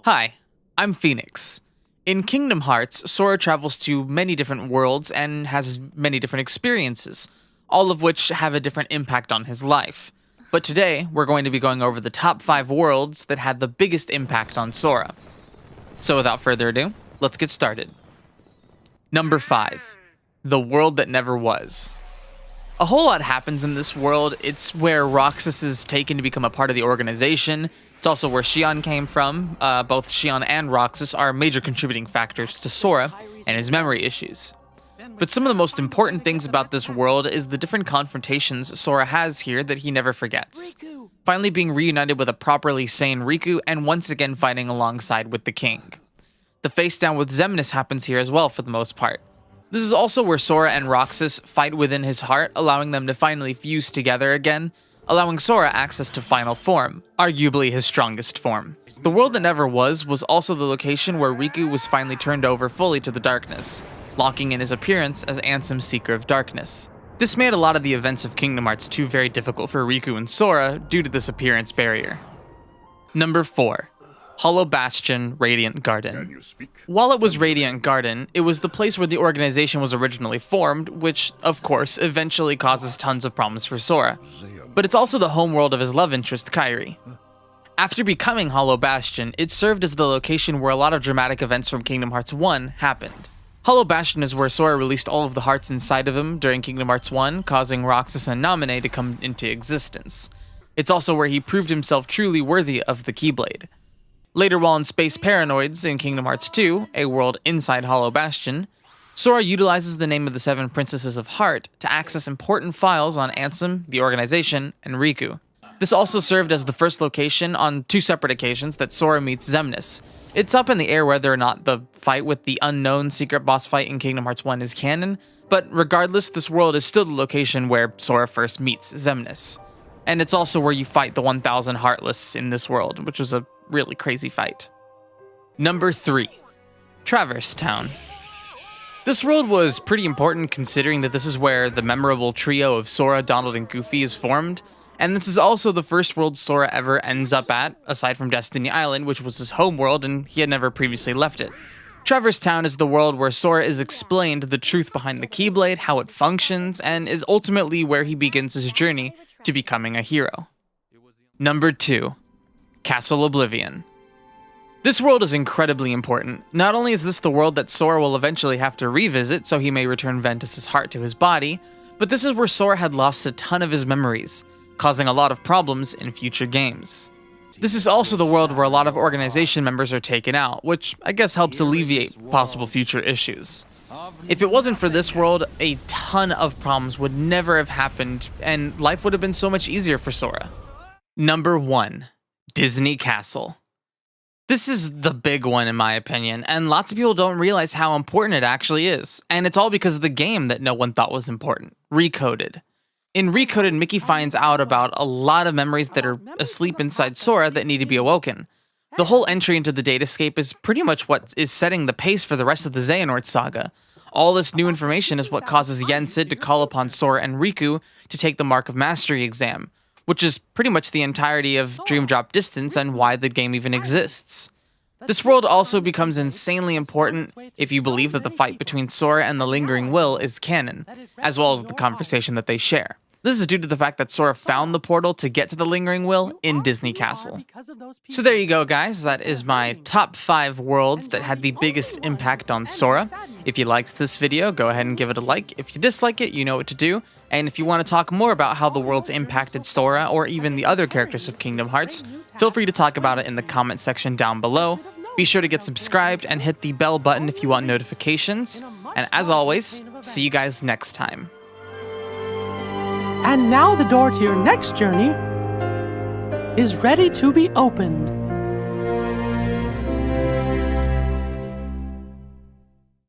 Hi, I'm Phoenix. In Kingdom Hearts, Sora travels to many different worlds and has many different experiences, all of which have a different impact on his life. But today, we're going to be going over the top 5 worlds that had the biggest impact on Sora. So without further ado, let's get started. Number 5. The World That Never Was. A whole lot happens in this world. It's where Roxas is taken to become a part of the organization. It's also where Xion came from. Both Xion and Roxas are major contributing factors to Sora and his memory issues. But some of the most important things about this world is the different confrontations Sora has here that he never forgets. Finally being reunited with a properly sane Riku and once again fighting alongside with the king. The face down with Xemnas happens here as well for the most part. This is also where Sora and Roxas fight within his heart, allowing them to finally fuse together again, allowing Sora access to final form, arguably his strongest form. The World That Never Was also the location where Riku was finally turned over fully to the darkness, locking in his appearance as Ansem's Seeker of Darkness. This made a lot of the events of Kingdom Hearts 2 very difficult for Riku and Sora due to this appearance barrier. Number 4. Hollow Bastion, Radiant Garden. While it was Radiant Garden, it was the place where the organization was originally formed, which, of course, eventually causes tons of problems for Sora. But it's also the homeworld of his love interest, Kairi. After becoming Hollow Bastion, it served as the location where a lot of dramatic events from Kingdom Hearts 1 happened. Hollow Bastion is where Sora released all of the hearts inside of him during Kingdom Hearts 1, causing Roxas and Naminé to come into existence. It's also where he proved himself truly worthy of the Keyblade. Later, while in Space Paranoids in Kingdom Hearts 2, a world inside Hollow Bastion, Sora utilizes the name of the 7 Princesses of Heart to access important files on Ansem, the organization, and Riku. This also served as the first location on 2 separate occasions that Sora meets Xemnas. It's up in the air whether or not the fight with the unknown secret boss fight in Kingdom Hearts 1 is canon, but regardless, this world is still the location where Sora first meets Xemnas. And it's also where you fight the 1000 Heartless in this world, which was a really crazy fight. Number 3. Traverse Town. This world was pretty important considering that this is where the memorable trio of Sora, Donald, and Goofy is formed, and this is also the first world Sora ever ends up at, aside from Destiny Island, which was his home world and he had never previously left it. Traverse Town is the world where Sora is explained the truth behind the Keyblade, how it functions, and is ultimately where he begins his journey to becoming a hero. Number 2. Castle Oblivion. This world is incredibly important. Not only is this the world that Sora will eventually have to revisit so he may return Ventus's heart to his body, but this is where Sora had lost a ton of his memories, causing a lot of problems in future games. This is also the world where a lot of organization members are taken out, which I guess helps alleviate possible future issues. If it wasn't for this world, a ton of problems would never have happened, and life would have been so much easier for Sora. Number 1. Disney Castle. This is the big one in my opinion, and lots of people don't realize how important it actually is, and it's all because of the game that no one thought was important, Recoded. In Recoded, Mickey finds out about a lot of memories that are asleep inside Sora that need to be awoken. The whole entry into the datascape is pretty much what is setting the pace for the rest of the Xehanort saga. All this new information is what causes Yen Sid to call upon Sora and Riku to take the Mark of Mastery exam, which is pretty much the entirety of Dream Drop Distance and why the game even exists. This world also becomes insanely important if you believe that the fight between Sora and the Lingering Will is canon, as well as the conversation that they share. This is due to the fact that Sora found the portal to get to the Lingering Will in Disney Castle. So there you go, guys. That is my top 5 worlds that had the biggest impact on Sora. If you liked this video, go ahead and give it a like. If you dislike it, you know what to do. And if you want to talk more about how the worlds impacted Sora or even the other characters of Kingdom Hearts, feel free to talk about it in the comment section down below. Be sure to get subscribed and hit the bell button if you want notifications. And as always, see you guys next time. And now the door to your next journey is ready to be opened.